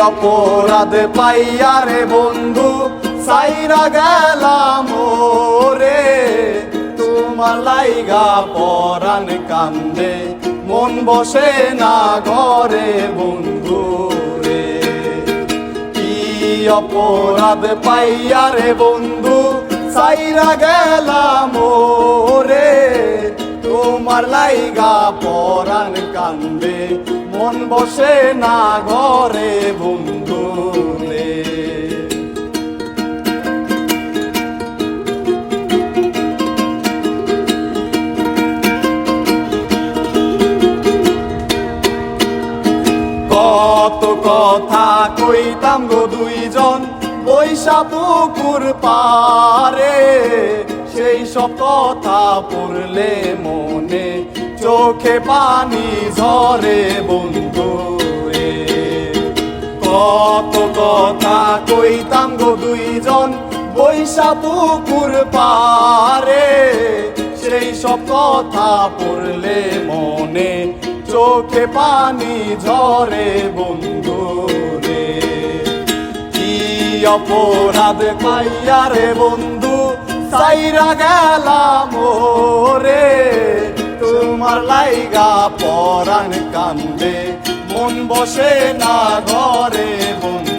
অপরাধ পাইয়া রে বন্ধু সাইরা গেলাম রে, তোমার লাইগা পরাণ কান্দে মন বসে না ঘরে বন্ধু রে। কি অপরাধ পাইয়া রে বন্ধু সাইরা গেলাম রে, তোমার লাইগা পরাণ কান্দে মন বসে না ঘরে বন্ধু রে। কত কথা কইতাম গো দুইজন বৈশা পুকুর পারে, সেই সব কথা পড়লে মনে চোখে পানি ঝরে বন্ধু রে। কত কথা কইতাম গো দুইজন বৈশা পুকুর পারে, সেই সব কথা পড়লে মনে চোখে পানি ঝরে বন্ধু রে। কি অপরাধ পাইয়া রে বন্ধু সাইরা গেলাম রে, তোমার লাইগা পরাণ কান্দে মন বসে না ঘরে বন্ধু।